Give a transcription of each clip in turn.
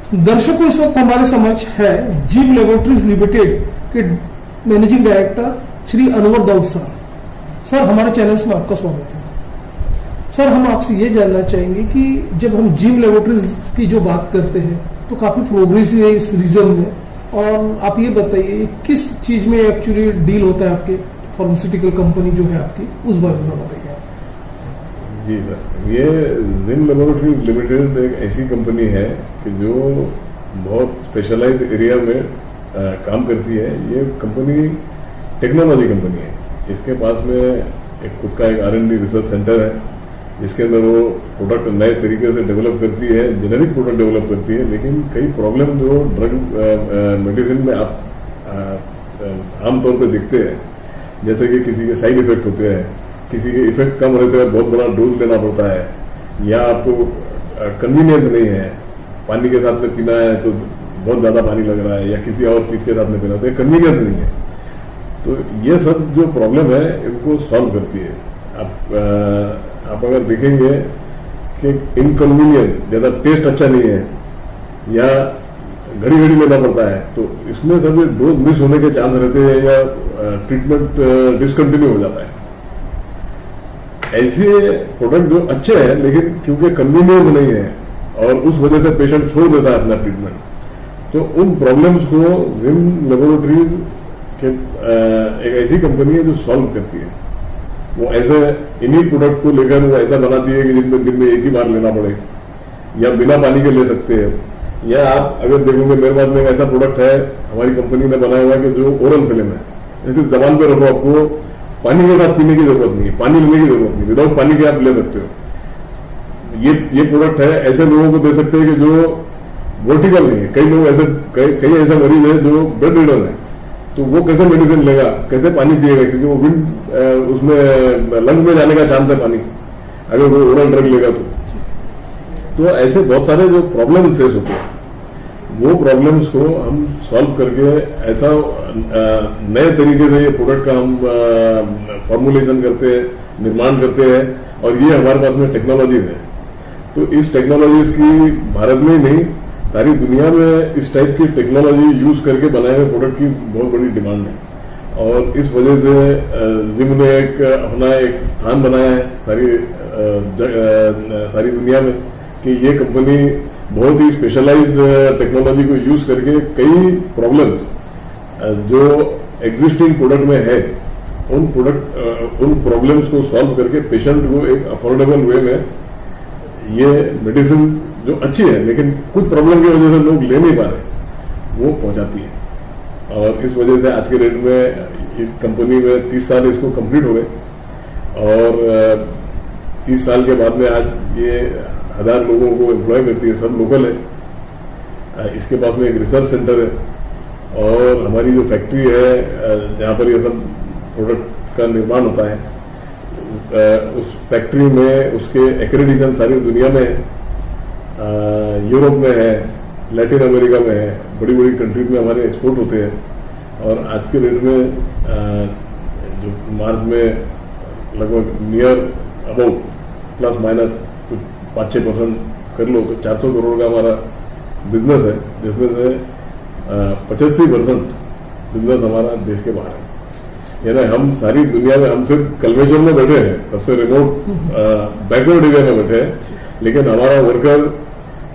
दर्शकों, इस वक्त हमारे समक्ष है जीव लेबोरेटरीज लिमिटेड के managing director Shri Anwar Daud sir. Sir, हमारे चैनल्स में आपका स्वागत है। सर, हम आपसे ये जानना चाहेंगे कि जब हम जीव लेबोरेटरीज की जो बात करते हैं तो काफी प्रोग्रेस है इस रीजन में, और आप ये बताइए किस चीज में एक्चुअली डील होता है आपके फार्मास्यूटिकल कंपनी जो है आपकी, उस बारे में बताइए। जी सर, ये जिम लेबोरेटरीज लिमिटेड एक ऐसी कंपनी है कि जो बहुत स्पेशलाइज्ड एरिया में काम करती है। ये कंपनी टेक्नोलॉजी कंपनी है। इसके पास में एक खुद का एक R&D रिसर्च सेंटर है, जिसके अंदर वो प्रोडक्ट नए तरीके से डेवलप करती है, जेनेरिक प्रोडक्ट डेवलप करती है। लेकिन कई प्रॉब्लम जो ड्रग मेडिसिन में आप आमतौर पर दिखते हैं, जैसे कि किसी के साइड इफेक्ट होते हैं, किसी के इफेक्ट कम रहते हैं, बहुत बड़ा डोज लेना पड़ता है, या आपको कन्वीनियंस नहीं है, पानी के साथ में पीना है तो बहुत ज्यादा पानी लग रहा है, या किसी और चीज के साथ में पीना तो कन्वीनियंस नहीं है। तो ये सब जो प्रॉब्लम है इनको सॉल्व करती है। आप अगर देखेंगे कि इनकन्वीनियंस, जैसा टेस्ट अच्छा नहीं है या घड़ी घड़ी लेना पड़ता है, तो इसमें सब डोज मिस होने के चांस रहते हैं या ट्रीटमेंट डिसकंटिन्यू हो जाता है। ऐसे प्रोडक्ट जो अच्छे हैं लेकिन क्योंकि कन्वीनियंस नहीं है और उस वजह से पेशेंट छोड़ देता है अपना ट्रीटमेंट, तो उन प्रॉब्लम्स को जिम लेबोरेटरीज के एक ऐसी कंपनी है जो सॉल्व करती है। वो ऐसे इन्हीं प्रोडक्ट को लेकर वो ऐसा बनाती है कि जिनमें दिन में एक ही बार लेना पड़े, या बिना पानी के ले सकते हैं। या आप अगर देखोगे, मेरे पास में एक ऐसा प्रोडक्ट है हमारी कंपनी ने बनाया हुआ कि जो ओरल फिल्म है, जैसे जबान पे रखो, आपको पानी के साथ पीने की जरूरत नहीं है, पानी लेने की जरूरत नहीं, विदाउट पानी के आप ले सकते हो। ये प्रोडक्ट है, ऐसे लोगों को दे सकते हैं कि जो वर्टिकल नहीं है। कई लोग ऐसे कई ऐसे मरीज है जो बेड रिडन है, तो वो कैसे मेडिसिन लेगा, कैसे पानी पिएगा, क्योंकि वो विंड उसमें लंग में जाने का चांस है पानी, अगर वो ओरल ड्रग लेगा तो ऐसे बहुत सारे जो प्रॉब्लम फेस होते हैं, वो प्रॉब्लम्स को हम सॉल्व करके ऐसा नए तरीके से ये प्रोडक्ट का हम फॉर्मुलेशन करते हैं, निर्माण करते हैं, और ये हमारे पास में टेक्नोलॉजीज है। तो इस टेक्नोलॉजीज की भारत में ही नहीं, सारी दुनिया में इस टाइप की टेक्नोलॉजी यूज करके बनाए हुए प्रोडक्ट की बहुत बड़ी डिमांड है। और इस वजह से जिम ने अपना एक स्थान बनाया है सारी दुनिया में कि ये कंपनी बहुत ही स्पेशलाइज्ड टेक्नोलॉजी को यूज करके कई प्रॉब्लम्स जो एग्जिस्टिंग प्रोडक्ट में है, उन प्रॉब्लम्स को सॉल्व करके पेशेंट को एक अफोर्डेबल वे में ये मेडिसिन जो अच्छी है लेकिन कुछ प्रॉब्लम की वजह से लोग ले नहीं पा रहे, वो पहुंचाती है। और इस वजह से आज के डेट में इस कंपनी में 30 साल इसको कंप्लीट हो गए, और 30 साल के बाद में आज ये 1000 लोगों को एम्प्लॉय करती है, सब लोकल है। इसके पास में एक रिसर्च सेंटर है, और हमारी जो फैक्ट्री है जहाँ पर ये सब प्रोडक्ट का निर्माण होता है, उस फैक्ट्री में उसके एक्रेडिशन सारी दुनिया में है, यूरोप में है, लैटिन अमेरिका में है, बड़ी बड़ी कंट्रीज में हमारे एक्सपोर्ट होते हैं। और आज के डेट में जो मार्च में लगभग नियर अबाउट प्लस माइनस कुछ 5-6% कर लो तो 400 करोड़ का हमारा बिजनेस है, जिसमें से 85% बिजनेस हमारा देश के बाहर है। यानी हम सारी दुनिया में, हम सिर्फ कल्वेश्वर में बैठे हैं, सबसे रिमोट बैकवर्ड एरिया में बैठे हैं, लेकिन हमारा वर्कर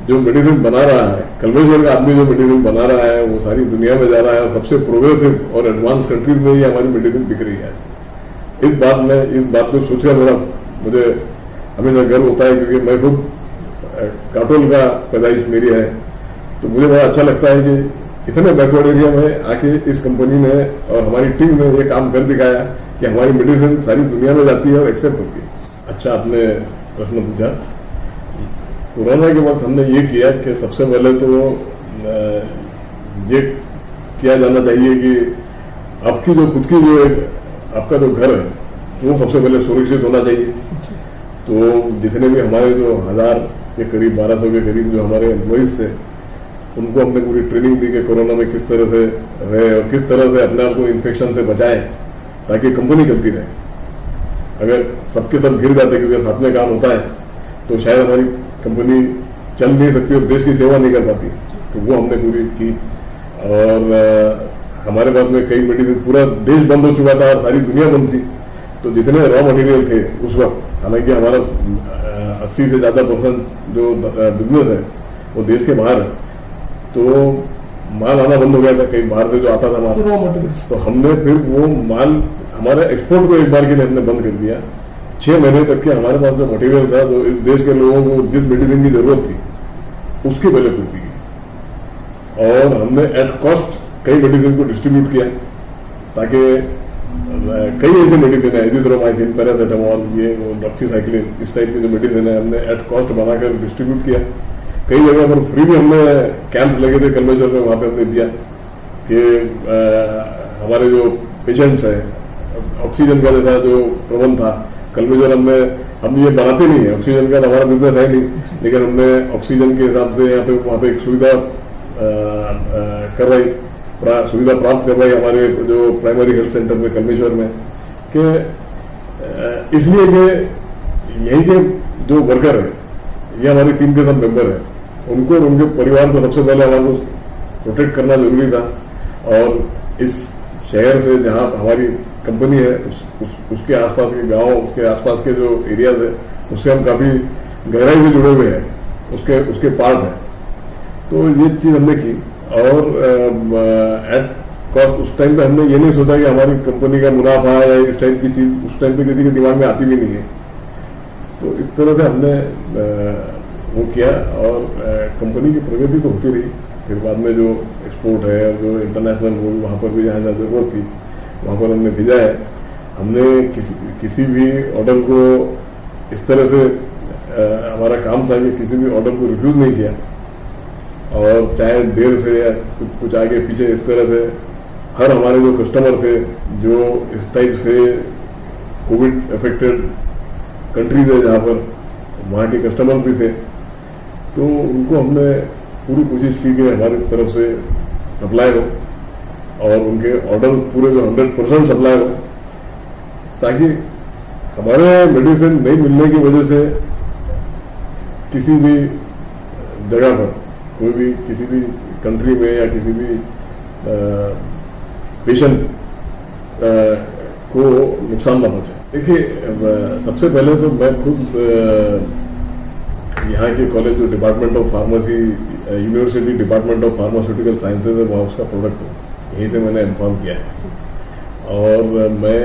जो मेडिसिन बना रहा है, कल्वेश्वर का आदमी जो मेडिसिन बना रहा है, वो सारी दुनिया में जा रहा है, और सबसे प्रोग्रेसिव और एडवांस कंट्रीज में ही हमारी मेडिसिन बिक रही है। इस बात को सोचकर मुझे हमेशा गर्व होता है, क्योंकि मैं खुद काटोल का पैदाइश मेरी है, तो मुझे बड़ा अच्छा लगता है कि इतने बैकवर्ड एरिया में आके इस कंपनी ने और हमारी टीम ने ये काम कर दिखाया कि हमारी मेडिसिन सारी दुनिया में जाती है और एक्सेप्ट होती है। अच्छा, आपने प्रश्न पूछा। कोरोना के वक्त हमने ये किया कि सबसे पहले तो ये किया जाना चाहिए कि आपकी जो खुद की जो आपका जो घर है वो सबसे पहले सुरक्षित होना चाहिए। तो जितने भी हमारे जो 1000 के करीब 1200 के करीब जो हमारे एम्प्लॉइज थे, उनको हमने पूरी ट्रेनिंग दी कि कोरोना में किस तरह से रहे और किस तरह से अपने आप को इन्फेक्शन से बचाए, ताकि कंपनी चलती रहे। अगर सबके सब गिर जाते क्योंकि साथ में काम होता है, तो शायद हमारी कंपनी चल नहीं सकती और देश की सेवा नहीं कर पाती। तो वो हमने पूरी की। और हमारे पास में कई मेडिसिन, पूरा देश बंद हो चुका था और सारी दुनिया बंद थी, तो जितने रॉ मटेरियल थे उस वक्त, हालांकि हमारा 80 से ज़्यादा % जो बिजनेस है वो देश के बाहर है, तो माल आना बंद हो गया था, कहीं बाहर से जो आता था माल, रॉ मटेरियल। तो हमने फिर वो माल, हमारे एक्सपोर्ट को एक बार के लिए हमने बंद कर दिया। 6 महीने तक के हमारे पास जो मटेरियल था, जो इस देश के लोगों को जिस मेडिसिन की जरूरत थी उसकी पहले पूर्ति की, और हमने एट कॉस्ट कई मेडिसिन को डिस्ट्रीब्यूट किया, ताकि कई ऐसे मेडिसिन है, एजिथ्रोमाइसिन, पैरासीटामोल, ये डॉक्सीसाइक्लिन, इस टाइप की जो मेडिसिन है हमने एट कॉस्ट बनाकर डिस्ट्रीब्यूट किया। कई जगह पर फ्री भी हमने कैंप्स लगे थे कलमेश्वर में, वहां पे हमने दिया कि हमारे जो पेशेंट्स हैं, ऑक्सीजन का जैसा जो प्रबंध था कलमेश्वर, हम ये बनाते नहीं है ऑक्सीजन का, हमारा बिजनेस है नहीं, लेकिन हमने ऑक्सीजन के हिसाब से यहाँ पे वहाँ पे एक सुविधा करवाई, सुविधा प्राप्त करवाई हमारे जो प्राइमरी हेल्थ सेंटर में कलमेश्वर में, कि इसलिए कि यही के जो वर्कर है, ये हमारी टीम के सब मेंबर है, उनको और उनके परिवार को सबसे पहले हमारे को प्रोटेक्ट करना जरूरी था। और इस शहर से जहाँ हमारी कंपनी है उसके आसपास के गांव, उसके आसपास के जो एरियाज है, उससे हम काफी गहराई से जुड़े हुए हैं, उसके पार्ट है। तो ये चीज हमने की, और एट कॉस्ट उस टाइम पे हमने ये नहीं सोचा कि हमारी कंपनी का मुनाफा या इस टाइप की चीज उस टाइम पे किसी के दिमाग में आती भी नहीं है। तो इस तरह से हमने वो किया, और कंपनी की प्रगति तो होती रही। फिर बाद में जो एक्सपोर्ट है, जो इंटरनेशनल वो वहाँ पर भी जहाँ जहाँ जरूरत थी वहाँ पर हमने भेजा है। हमने किसी भी ऑर्डर को इस तरह से हमारा काम था कि किसी भी ऑर्डर को रिफ्यूज नहीं किया, और चाहे देर से या कुछ आगे पीछे, इस तरह से हर हमारे जो कस्टमर थे, जो इस टाइप से कोविड अफेक्टेड कंट्रीज है जहाँ पर वहाँ के कस्टमर भी थे, तो उनको हमने पूरी कोशिश की कि हमारी तरफ से सप्लाई हो, और उनके ऑर्डर पूरे जो 100% सप्लाई हो, ताकि हमारे मेडिसिन नहीं मिलने की वजह से किसी भी जगह पर, कोई भी किसी भी कंट्री में या किसी भी पेशेंट को नुकसान ना पहुंचे। देखिए, सबसे पहले तो मैं खुद यहाँ के कॉलेज जो department of pharmacy, university department of pharmaceutical sciences है, वहाँ उसका प्रोडक्ट हूँ, यहीं से मैंने इन्फॉर्म किया है। और मैं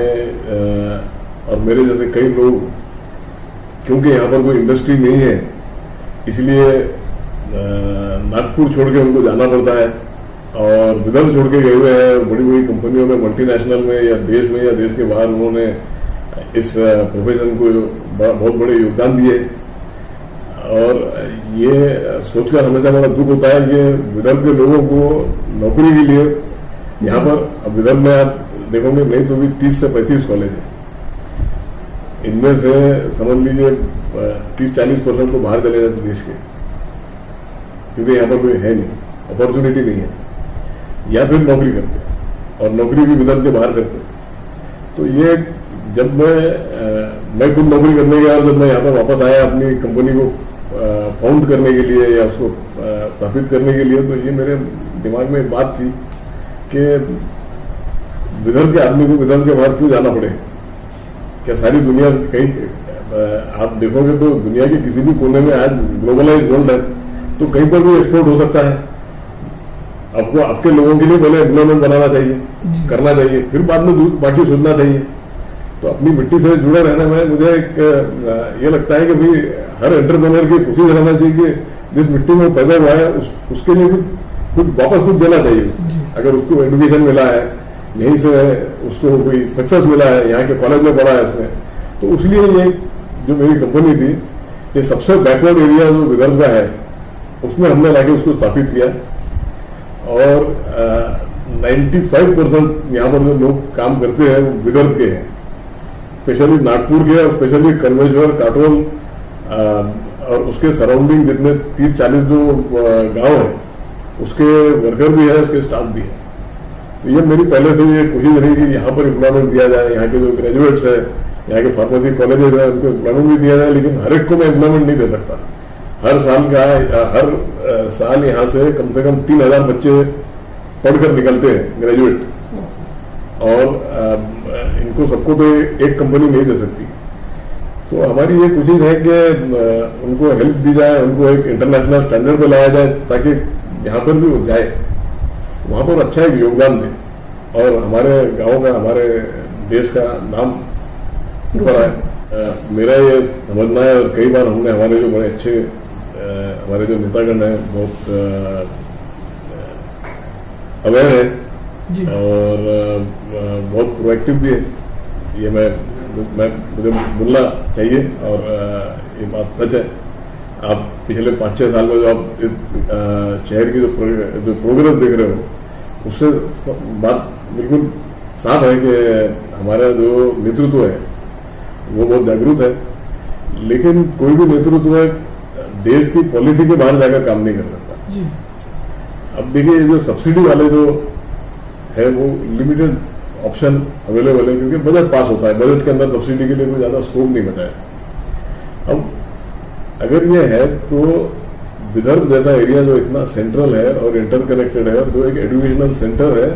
और मेरे जैसे कई लोग, क्योंकि यहाँ पर कोई इंडस्ट्री नहीं है, इसलिए नागपुर छोड़ के उनको जाना पड़ता है, और विदर्भ छोड़ के गए हुए हैं बड़ी बड़ी कंपनियों में, मल्टीनेशनल में, या देश के बाहर उन्होंने इस प्रोफेशन को बहुत बड़े योगदान दिए। और ये सोचकर हमेशा बड़ा दुख होता है कि विदर्भ के लोगों को नौकरी के लिए यहाँ पर, विदर्भ में आप देखोगे नहीं तो भी 30 से 35 कॉलेज है, इनमें से समझ लीजिए 30-40% तो बाहर चले जाते देश के, क्योंकि यहाँ पर कोई है नहीं, अपॉर्चुनिटी नहीं है, या फिर नौकरी करते हैं, और नौकरी भी विदर्भ के बाहर करते हैं। तो ये जब मैं खुद नौकरी करने गया, और जब मैं यहाँ पर वापस आया अपनी कंपनी को फाउंड करने के लिए या उसको स्थापित करने के लिए, तो ये मेरे दिमाग में एक बात थी कि विदर्भ के आदमी को विदर्भ के बाहर क्यों जाना पड़े। क्या सारी दुनिया, कहीं आप देखोगे तो दुनिया के किसी भी कोने में आज ग्लोबलाइज वर्ल्ड है, तो कहीं पर भी एक्सपोर्ट हो सकता है। आपको आपके लोगों के लिए पहले एम्प्लॉयमेंट बनाना चाहिए, करना चाहिए, फिर बाद में बाकी सोचना चाहिए। तो अपनी मिट्टी से जुड़े रहने में मुझे एक ये लगता है कि भाई हर एंटरप्रेन्योर की कोशिश रहना चाहिए कि जिस मिट्टी में पैदा हुआ है उसके लिए कुछ वापस कुछ देना चाहिए। अगर उसको एजुकेशन मिला है, यहीं से उसको कोई सक्सेस मिला है, यहाँ के कॉलेज में पढ़ा है उसने, तो उसलिए ये जो मेरी कंपनी थी, ये सबसे बैकवर्ड एरिया जो विदर्भ का है उसमें हमने लाके उसको स्थापित किया। और 95% यहाँ पर जो लोग काम करते हैं वो विदर्भ के हैं, स्पेशली नागपुर के, और स्पेशली कलमेश्वर, काटोल और उसके सराउंडिंग जितने 30-40 जो गांव है उसके वर्कर भी है, उसके स्टाफ भी है। तो ये मेरी पहले से ये कोशिश रही कि यहाँ पर एम्प्लॉयमेंट दिया जाए, यहाँ के जो ग्रेजुएट्स है, यहाँ के फार्मेसी कॉलेजेस है, उनको एम्प्लॉयमेंट भी दिया जाए, लेकिन हर एक को मैं एम्प्लॉयमेंट नहीं दे सकता। हर साल यहाँ से कम 3,000 बच्चे पढ़कर निकलते हैं ग्रेजुएट, और इनको सबको तो एक कंपनी नहीं दे सकती। तो हमारी ये कोशिश है कि उनको हेल्प दी जाए, उनको एक इंटरनेशनल स्टैंडर्ड पे लाया जाए, ताकि जहाँ पर भी वो जाए वहाँ पर अच्छा एक योगदान दे और हमारे गांव का, हमारे देश का नाम ऊपर आए। मेरा ये समझना है, और कई बार हमने हमारे जो बड़े अच्छे हमारे जो नेतागण हैं बहुत अवेयर है और बहुत प्रोएक्टिव भी है, ये मुझे बोलना चाहिए। और ये बात सच है, आप पिछले 5-6 साल में जो आप शहर की जो प्रोग्रेस देख रहे हो, उससे बात बिल्कुल साफ है कि हमारा जो नेतृत्व है वो बहुत जागरूक है, लेकिन कोई भी नेतृत्व है देश की पॉलिसी के बाहर जाकर काम नहीं कर सकता जी। अब देखिए, जो सब्सिडी वाले जो है वो लिमिटेड ऑप्शन अवेलेबल है, क्योंकि बजट पास होता है, बजट के अंदर सब्सिडी के लिए कोई ज्यादा स्कोप नहीं बचा है। अब अगर ये है तो विदर्भ जैसा एरिया जो इतना सेंट्रल है और इंटरकनेक्टेड है और जो एक एजुकेशनल सेंटर है,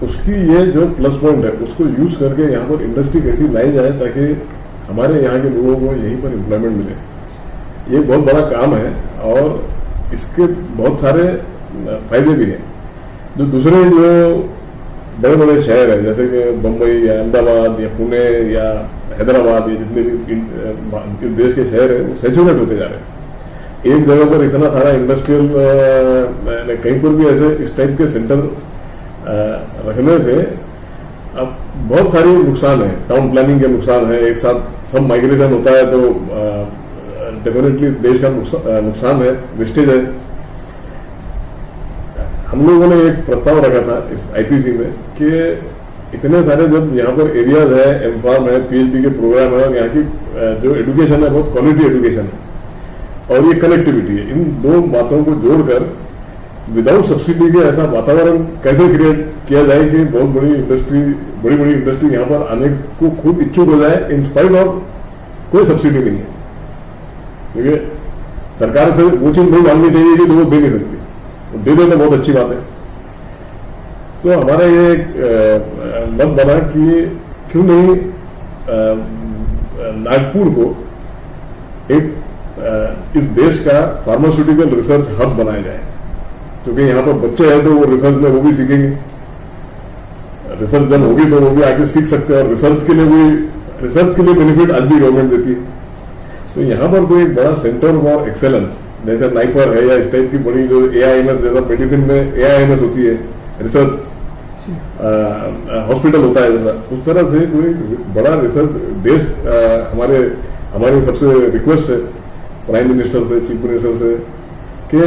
उसकी ये जो प्लस पॉइंट है उसको यूज करके यहाँ पर इंडस्ट्री कैसी लाई जाए ताकि हमारे यहाँ के लोगों को यहीं पर एम्प्लॉयमेंट मिले। ये बहुत बड़ा काम है और इसके बहुत सारे फायदे भी हैं। जो दूसरे जो बड़े बड़े शहर है जैसे कि बम्बई या अहमदाबाद या पुणे या हैदराबाद, ये जितने भी देश के शहर है वो सैचुरेट होते जा रहे हैं। एक जगह पर इतना सारा इंडस्ट्रियल, कहीं पर भी ऐसे इस टाइप के सेंटर रखने से अब बहुत सारे नुकसान है, टाउन प्लानिंग के नुकसान है, एक साथ सब माइग्रेशन होता है तो डेफिनेटली देश का नुकसान है, वेस्टेज है। हम लोगों ने एक प्रस्ताव रखा था इस आईपीसी में कि इतने सारे जब यहाँ पर एरियाज है, एमफार्म है, पीएचडी के प्रोग्राम है और यहाँ की जो एजुकेशन है बहुत क्वालिटी एजुकेशन है और ये कनेक्टिविटी है, इन दो बातों को जोड़कर विदाउट सब्सिडी के ऐसा वातावरण कैसे क्रिएट किया जाए कि बहुत बड़ी इंडस्ट्री यहाँ पर आने को खुद इच्छुक हो जाए इन स्पाइट ऑफ कोई सब्सिडी नहीं है। क्योंकि सरकार से वो चीज नहीं मांगनी चाहिए कि लोग दे नहीं सकती, दे दे तो बहुत अच्छी बात है। तो हमारा ये मत बना कि क्यों नहीं नागपुर को एक इस देश का फार्मास्यूटिकल रिसर्च हब बनाया जाए, क्योंकि यहाँ पर बच्चे हैं तो वो रिसर्च में वो भी सीखेंगे, रिसर्च जब होगी तो वो भी आगे सीख सकते हैं और रिसर्च के लिए बेनिफिट आज भी गवर्नमेंट देती है। तो यहाँ पर कोई एक बड़ा सेंटर फॉर एक्सेलेंस जैसे नाइपर है या इस टाइप की बड़ी जो एआईएमएस जैसा मेडिसिन में एआईएमएस होती है, रिसर्च हॉस्पिटल होता है जैसा, उस तरह से कोई बड़ा रिसर्च देश हमारी सबसे रिक्वेस्ट है प्राइम मिनिस्टर से, चीफ मिनिस्टर से कि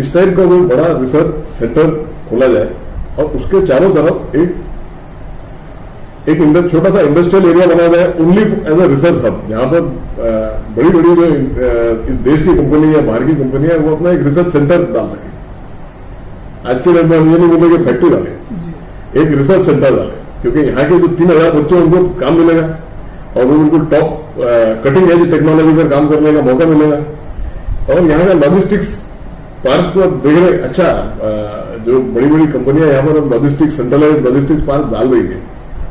इस टाइप का कोई बड़ा रिसर्च सेंटर खोला जाए और उसके चारों तरफ एक छोटा सा इंडस्ट्रियल एरिया बनाया जाए only as a research hub, जहां पर बड़ी जो देश की कंपनी या बाहर की कंपनी है वो अपना एक रिसर्च सेंटर डाल सके। आज के डेट में हम ये नहीं बोले कि फैक्ट्री डाले, एक रिसर्च सेंटर डाले, क्योंकि यहाँ के जो 3,000 बच्चे उनको काम मिलेगा और उनको टॉप कटिंग एज टेक्नोलॉजी पर काम करने का मौका मिलेगा। और यहाँ का लॉजिस्टिक्स पार्क को देख रहे, अच्छा जो बड़ी कंपनियां यहाँ पर लॉजिस्टिक्स सेंट्रलाइज लॉजिस्टिक्स पार्क डाल रही है,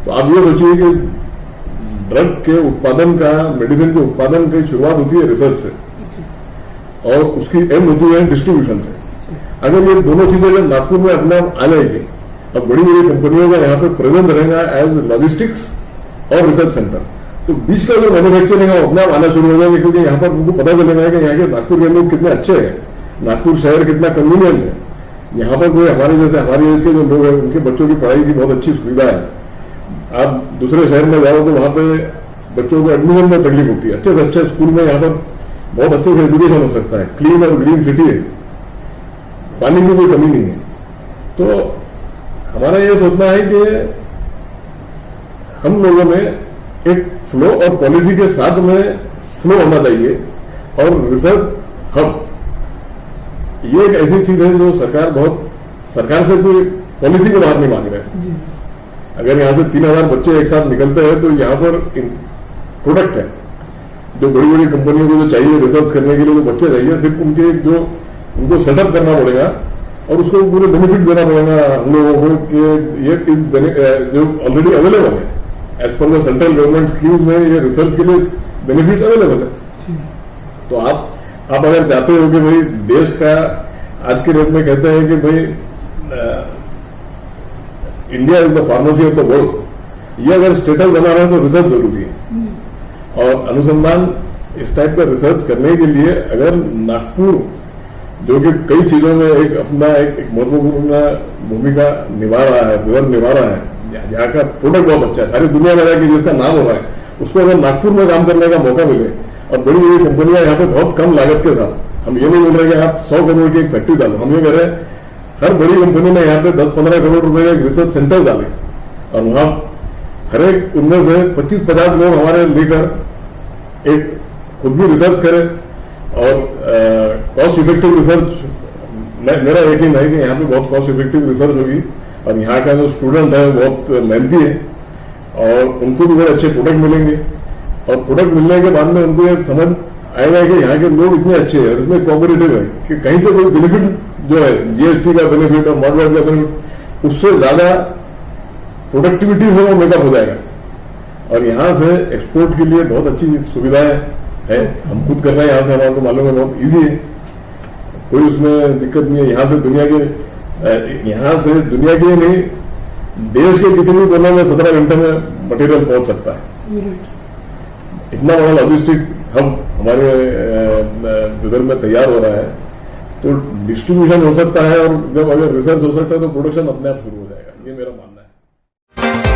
तो आप ये सोचिए कि ड्रग के उत्पादन का, मेडिसिन के उत्पादन की शुरुआत होती है रिसर्च से और उसकी एंड होती है डिस्ट्रीब्यूशन से। अगर ये दोनों चीजें अगर नागपुर में अपने आप आ जाएगी, अब बड़ी कंपनियों का यहाँ पे प्रेजेंस रहेगा एज लॉजिस्टिक्स और रिसर्च सेंटर, तो बीच का जो मैन्युफैक्चरिंग है अपने आप आना शुरू हो जाएगा, क्योंकि यहाँ पर उनको पता चलेगा कि यहाँ के नागपुर के लोग कितने अच्छे हैं, नागपुर शहर कितना कन्वीनियंट है, यहाँ पर कोई हमारी एज के जो लोग हैं उनके बच्चों की पढ़ाई की बहुत अच्छी सुविधा है। आप दूसरे शहर में जाओ तो वहां पे बच्चों को एडमिशन में तकलीफ होती है, अच्छे से अच्छे स्कूल में यहाँ पर बहुत अच्छे से एजुकेशन हो सकता है, क्लीन और ग्रीन सिटी है, पानी की कोई कमी नहीं है। तो हमारा ये सोचना है कि हम लोगों में एक फ्लो और पॉलिसी के साथ में फ्लो होना चाहिए और रिसर्च हब ये एक ऐसी चीज है जो सरकार से कोई पॉलिसी के बाहर नहीं मांग रहे हैं। अगर यहाँ से 3,000 बच्चे एक साथ निकलते हैं तो यहाँ पर प्रोडक्ट है, जो बड़ी बड़ी कंपनियों को जो चाहिए रिसर्च करने के लिए जो बच्चे चाहिए, सिर्फ उनके जो उनको सेटअप करना पड़ेगा और उसको पूरे बेनिफिट देना पड़ेगा हम लोगों को कि ये जो ऑलरेडी अवेलेबल है as per the central government scheme में, ये रिसर्च के लिए बेनिफिट अवेलेबल है। तो आप अगर चाहते हो कि भाई देश का, आज के डेट में कहते हैं कि भाई India is the pharmacy of the world, ये अगर स्टेटस बना रहे हैं तो रिसर्च जरूरी है। और अनुसंधान इस टाइप का रिसर्च करने के लिए अगर नागपुर, जो कि कई चीजों में एक अपना एक महत्वपूर्ण भूमिका निभा रहा है, जहाँ का प्रोडक्ट बहुत अच्छा है, सारी दुनिया में जाके जिसका नाम हो रहा है, उसको अगर नागपुर में काम करने का मौका मिले और बड़ी बड़ी कंपनियां यहाँ पे बहुत कम लागत के साथ, हम ये नहीं बोल रहे कि आप 100 करोड़ की एक फैक्ट्री डालो, हम ये कह रहे हैं हर बड़ी कंपनी ने यहाँ पे 10-15 करोड़ रुपए का एक रिसर्च सेंटर डाले और वहां हर एक उनमें से 25-50 लोग हमारे लेकर एक खुद भी रिसर्च करें और कॉस्ट इफेक्टिव रिसर्च। मेरा यकीन है कि यहाँ पे बहुत कॉस्ट इफेक्टिव रिसर्च होगी और यहाँ का जो स्टूडेंट है बहुत मेहनती है और उनको भी बड़े अच्छे प्रोडक्ट मिलेंगे और प्रोडक्ट मिलने के बाद में उनको ये समझ आएगा कि यहाँ के लोग इतने अच्छे हैं, इतने कोऑपरेटिव है कि कहीं से कोई बेनिफिट जो है जीएसटी का बेनिफिट और मॉडल का बेनिफिट, उससे ज्यादा प्रोडक्टिविटी से वो मेकअप हो जाएगा और यहाँ से एक्सपोर्ट के लिए बहुत अच्छी सुविधाएं है। हम खुद कर रहे हैं यहाँ से, हमारे को मालूम है बहुत इजी है, कोई उसमें दिक्कत नहीं है। यहाँ से दुनिया के नहीं, देश के किसी भी कोने में 17 घंटे में मटेरियल पहुंच सकता है। इतना बड़ा लॉजिस्टिक हब हमारे विदर्भ में तैयार हो रहा है, तो डिस्ट्रीब्यूशन हो सकता है और जब अगर रिसर्च हो सकता है तो प्रोडक्शन अपने आप शुरू हो जाएगा, ये मेरा मानना है।